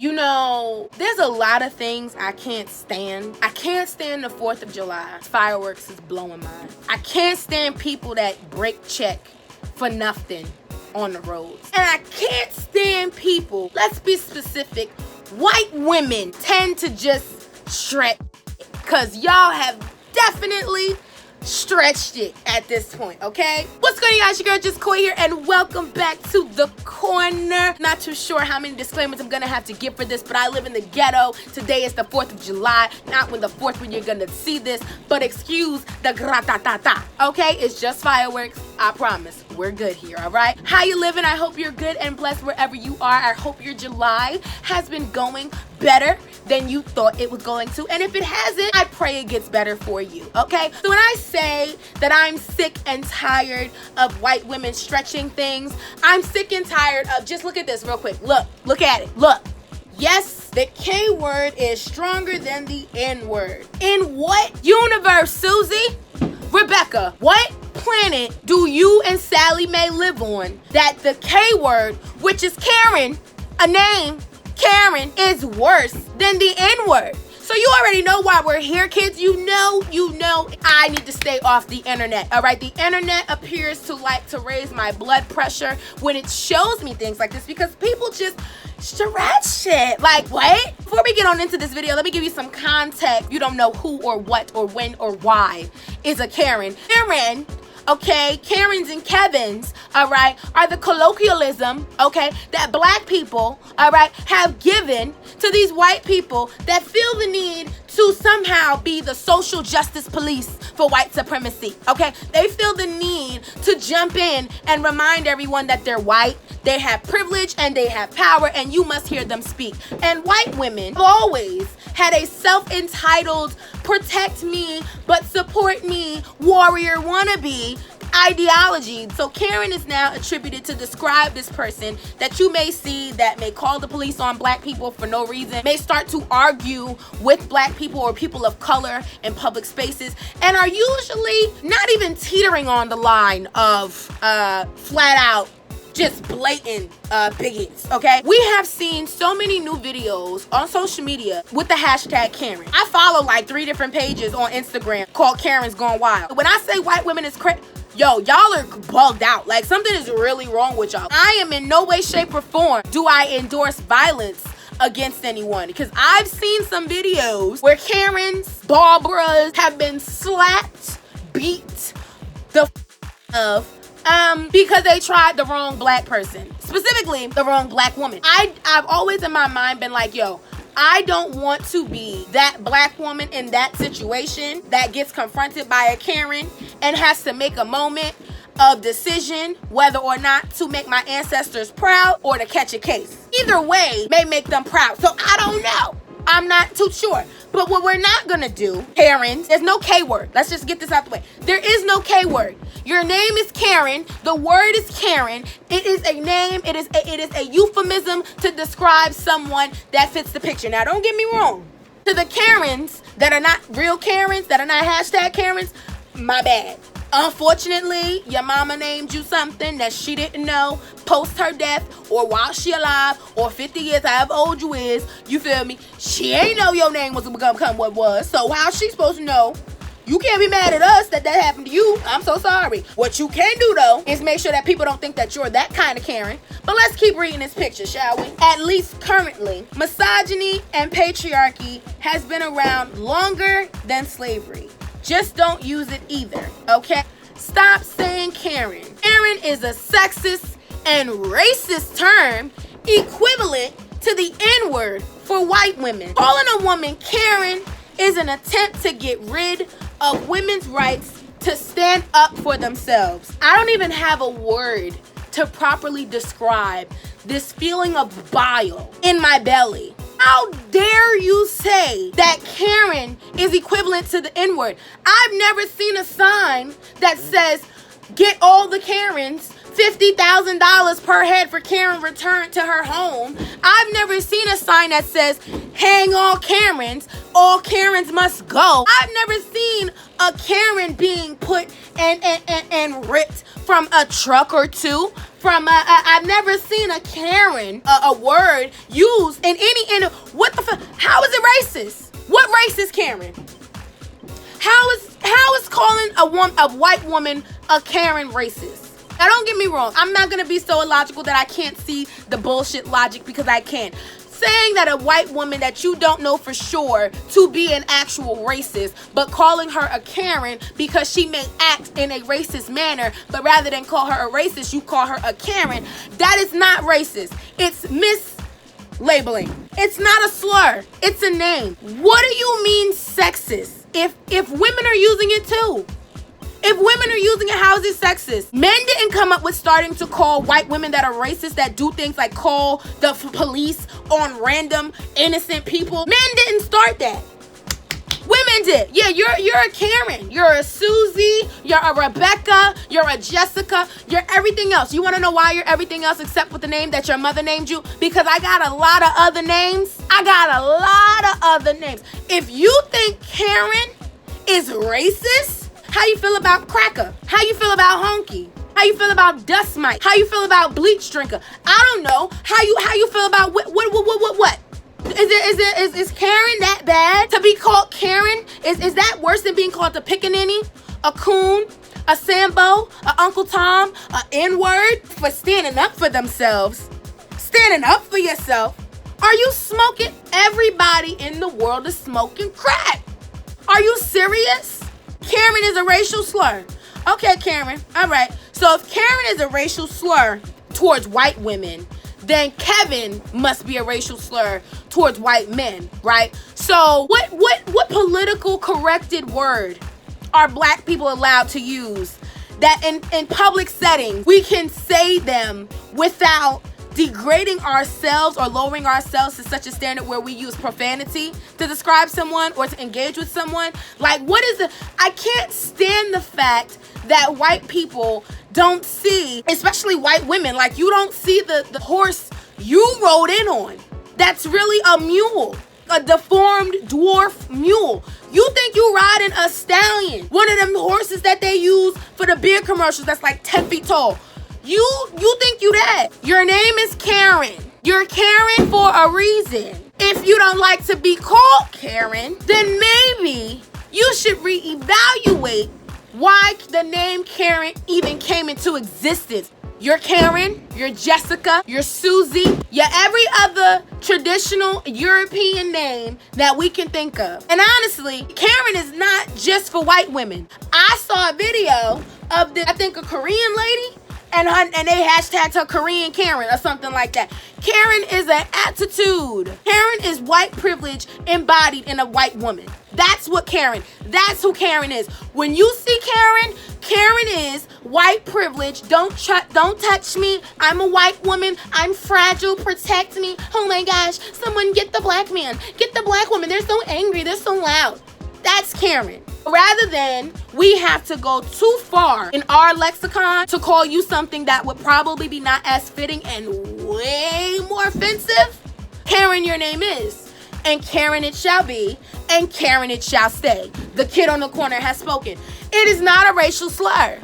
You know, there's a lot of things I can't stand. I can't stand the 4th of July. Fireworks is blowing mine. I can't stand people that break check for nothing on the roads. And I can't stand people, let's be specific, white women tend to just stretch because y'all have definitely stretched it at this point, okay? What's going on, you guys? Your girl Just Koi here, and welcome back to the corner. Not too sure how many disclaimers I'm gonna have to give for this, but I live in the ghetto. Today is the 4th of July, not when the 4th when you're gonna see this, but excuse the gra-ta-ta-ta, okay? It's just fireworks, I promise. We're good here, all right? How you living? I hope you're good and blessed wherever you are. I hope your July has been going better than you thought it was going to, and if it hasn't, I pray it gets better for you, okay? So when I say that I'm sick and tired of white women stretching things, I'm sick and tired of, just look at this real quick. Look at it. Look. Yes, the K word is stronger than the N word. In what universe, Susie? Rebecca, what planet do you and Sally Mae live on that the K word, which is Karen, a name, Karen, is worse than the N-word? So you already know why we're here, kids. You know, I need to stay off the internet, all right? The internet appears to like to raise my blood pressure when it shows me things like this because people just stretch it. Like, what? Before we get on into this video, let me give you some context. You don't know who or what or when or why is a Karen. Karen, okay, Karens and Kevins, all right, are the colloquialism, okay, that black people, all right, have given to these white people that feel the need to somehow be the social justice police for white supremacy, okay? They feel the need to jump in and remind everyone that they're white, they have privilege, and they have power, and you must hear them speak. And white women have always had a self-entitled, protect me, but support me, warrior wannabe ideology. So Karen is now attributed to describe this person that you may see that may call the police on black people for no reason, may start to argue with black people or people of color in public spaces, and are usually not even teetering on the line of flat out just blatant bigots, okay? We have seen so many new videos on social media with the hashtag Karen. I follow like 3 different pages on Instagram called Karen's Gone Wild. When I say white women is crazy, yo, y'all are bugged out. Like, something is really wrong with y'all. I am in no way, shape, or form do I endorse violence against anyone, because I've seen some videos where Karens, Barbaras have been slapped, beat the of because they tried the wrong black person, specifically the wrong black woman. I've always in my mind been like, yo, I don't want to be that black woman in that situation that gets confronted by a Karen and has to make a moment of decision whether or not to make my ancestors proud or to catch a case. Either way may make them proud. So I don't know. I'm not too sure. But what we're not gonna do, Karens, there's no K word. Let's just get this out the way. There is no K word. Your name is Karen. The word is Karen. It is a name. It is a euphemism to describe someone that fits the picture. Now, don't get me wrong. To the Karens that are not real Karens, that are not hashtag Karens, my bad. Unfortunately, your mama named you something that she didn't know post her death or while she alive or 50 years, however old you is, you feel me? She ain't know your name was gonna become what was, so how's she supposed to know? You can't be mad at us that happened to you. I'm so sorry. What you can do, though, is make sure that people don't think that you're that kind of Karen. But let's keep reading this picture, shall we? At least currently, misogyny and patriarchy has been around longer than slavery. Just don't use it either, okay? Stop saying Karen. Karen is a sexist and racist term equivalent to the N-word for white women. Calling a woman Karen is an attempt to get rid of women's rights to stand up for themselves. I don't even have a word to properly describe this feeling of bile in my belly. How dare you say that Karen is equivalent to the N-word? I've never seen a sign that says, get all the Karens, $50,000 per head for Karen returned to her home. I've never seen a sign that says, hang all Karens must go. I've never seen a Karen being put and ripped from a truck or two. from I've never seen a Karen, a word used in what the fuck? How is it racist? What race is Karen? How is calling a white woman a Karen racist? Now don't get me wrong, I'm not gonna be so illogical that I can't see the bullshit logic, because I can. Saying that a white woman that you don't know for sure to be an actual racist, but calling her a Karen because she may act in a racist manner, but rather than call her a racist, you call her a Karen, that is not racist. It's mislabeling. It's not a slur. It's a name. What do you mean sexist? If women are using it too. If women are using it, how is it sexist? Men didn't come up with starting to call white women that are racist, that do things like call the police on random innocent people. Men didn't start that. Women did. Yeah, you're a Karen. You're a Susie. You're a Rebecca. You're a Jessica. You're everything else. You want to know why you're everything else except with the name that your mother named you? Because I got a lot of other names. If you think Karen is racist, how you feel about cracker? How you feel about honky? How you feel about dust mite? How you feel about bleach drinker? I don't know. How you feel about what? Is Karen that bad to be called Karen? Is that worse than being called a pickaninny, a coon, a Sambo, a Uncle Tom, a N-word for standing up for themselves? Standing up for yourself? Are you smoking? Everybody in the world is smoking crack. Are you serious? Karen is a racial slur. Okay, Karen. All right. So if Karen is a racial slur towards white women, then Kevin must be a racial slur towards white men, right? So what political corrected word are black people allowed to use that in public settings we can say them without degrading ourselves or lowering ourselves to such a standard where we use profanity to describe someone or to engage with someone? Like, what is it? I can't stand the fact that white people don't see, especially white women, like you don't see the horse you rode in on. That's really a mule, a deformed dwarf mule. You think you riding a stallion, one of them horses that they use for the beer commercials that's like 10 feet tall. You think you that. Your name is Karen. You're Karen for a reason. If you don't like to be called Karen, then maybe you should reevaluate why the name Karen even came into existence. You're Karen, you're Jessica, you're Susie, you're every other traditional European name that we can think of. And honestly, Karen is not just for white women. I saw a video of I think a Korean lady, and they hashtagged her Korean Karen or something like that. Karen is an attitude. Karen is white privilege embodied in a white woman. That's what Karen, that's who Karen is. When you see Karen, Karen is white privilege. Don't touch me. I'm a white woman. I'm fragile. Protect me. Oh my gosh, someone get the black man. Get the black woman. They're so angry. They're so loud. That's Karen. Rather than we have to go too far in our lexicon to call you something that would probably be not as fitting and way more offensive, Karen your name is, and Karen it shall be, and Karen it shall stay. The kid on the corner has spoken. It is not a racial slur.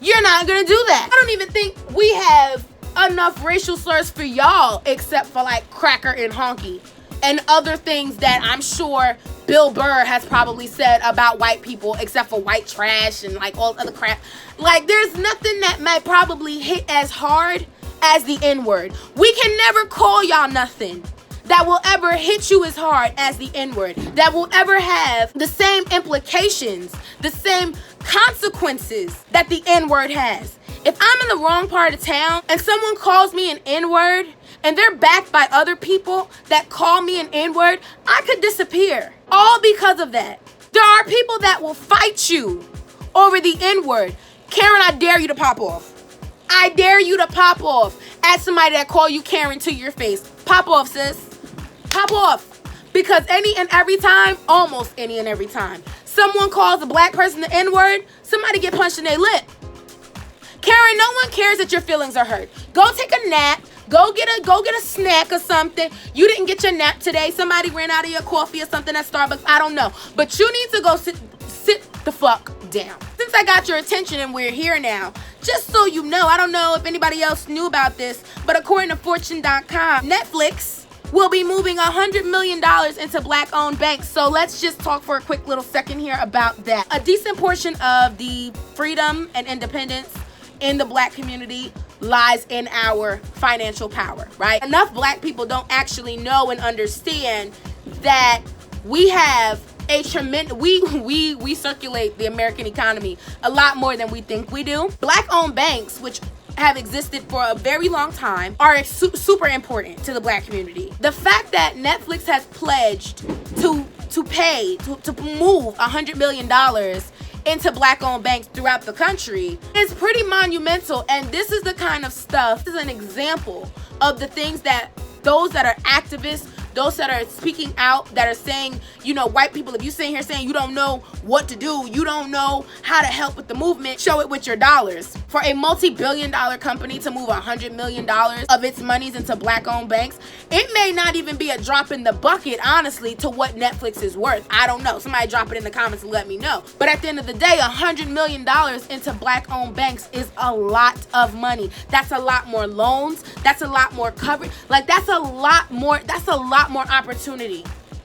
You're not gonna do that. I don't even think we have enough racial slurs for y'all except for like cracker and honky and other things that I'm sure Bill Burr has probably said about white people, except for white trash and like all other crap. Like, there's nothing that might probably hit as hard as the N-word. We can never call y'all nothing that will ever hit you as hard as the N-word, that will ever have the same implications, the same consequences that the N-word has. If I'm in the wrong part of town and someone calls me an N-word and they're backed by other people that call me an N-word, I could disappear. All because of that. There are people that will fight you over the N-word. Karen, I dare you to pop off. I dare you to pop off at somebody that call you Karen to your face. Pop off, sis. Pop off. Because any and every time, almost any and every time, someone calls a black person the N-word, somebody get punched in their lip. Karen, no one cares that your feelings are hurt. Go take a nap. Go get a snack or something. You didn't get your nap today. Somebody ran out of your coffee or something at Starbucks. I don't know. But you need to go sit the fuck down. Since I got your attention and we're here now, just so you know, I don't know if anybody else knew about this, but according to Fortune.com, Netflix will be moving $100 million into black-owned banks. So let's just talk for a quick little second here about that. A decent portion of the freedom and independence in the black community lies in our financial power, right? Enough black people don't actually know and understand that we have a tremendous, we circulate the American economy a lot more than we think we do. Black-owned banks, which have existed for a very long time, are super important to the black community. The fact that Netflix has pledged to move $100 million into black-owned banks throughout the country is pretty monumental. And this is the kind of stuff, this is an example of the things that those that are activists, those that are speaking out, that are saying, you know, white people, if you sit here saying you don't know what to do, you don't know how to help with the movement, show it with your dollars. For a multi-billion-dollar company to move $100 million of its monies into black-owned banks, it may not even be a drop in the bucket, honestly, to what Netflix is worth. I don't know. Somebody drop it in the comments and let me know. But at the end of the day, $100 million into black-owned banks is a lot of money. That's a lot more loans. That's a lot more coverage. Like, that's a lot more opportunity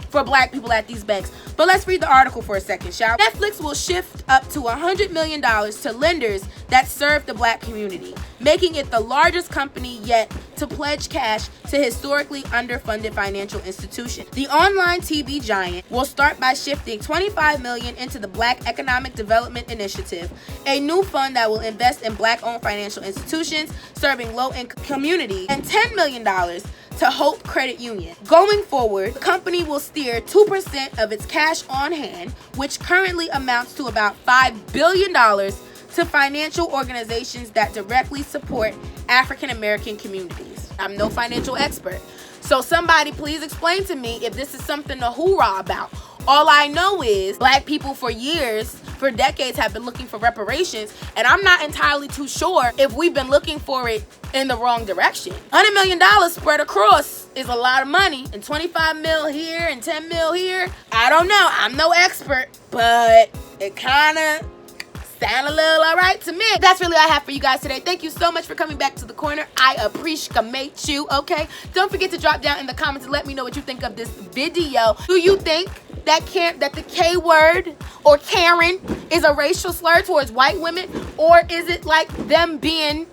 for black people at these banks. But let's read the article for a second, shall we? Netflix will shift up to $100 million to lenders that serve the black community, making it the largest company yet to pledge cash to historically underfunded financial institutions. The online TV giant will start by shifting $25 million into the Black Economic Development Initiative, a new fund that will invest in black-owned financial institutions serving low-income communities, and $10 million to Hope Credit Union. Going forward, the company will steer 2% of its cash on hand, which currently amounts to about $5 billion, to financial organizations that directly support African American communities. I'm no financial expert, so somebody please explain to me if this is something to hoorah about. All I know is black people for years, for decades, have been looking for reparations, and I'm not entirely too sure if we've been looking for it in the wrong direction. $100 million spread across is a lot of money, and 25 mil here and 10 mil here. I don't know. I'm no expert, but it kind of sound a little all right to me. That's really all I have for you guys today. Thank you so much for coming back to the corner. I appreciate you, okay? Don't forget to drop down in the comments and let me know what you think of this video. Do you think that the K word or Karen is a racial slur towards white women, or is it like them being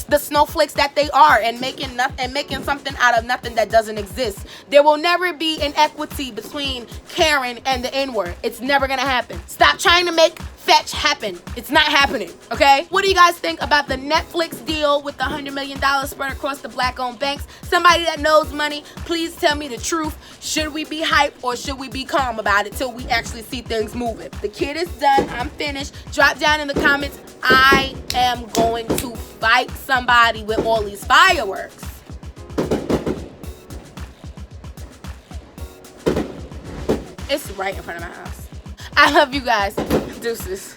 the snowflakes that they are and making something out of nothing that doesn't exist? There will never be an equity between Karen and the N-word. It's never gonna happen. Stop trying to make fetch happen. It's not happening, okay? What do you guys think about the Netflix deal with the $100 million spread across the black-owned banks? Somebody that knows money, please tell me the truth. Should we be hyped or should we be calm about it till we actually see things moving? The kid is done. I'm finished. Drop down in the comments. I am going to fight somebody with all these fireworks. It's right in front of my house. I love you guys. Deuces.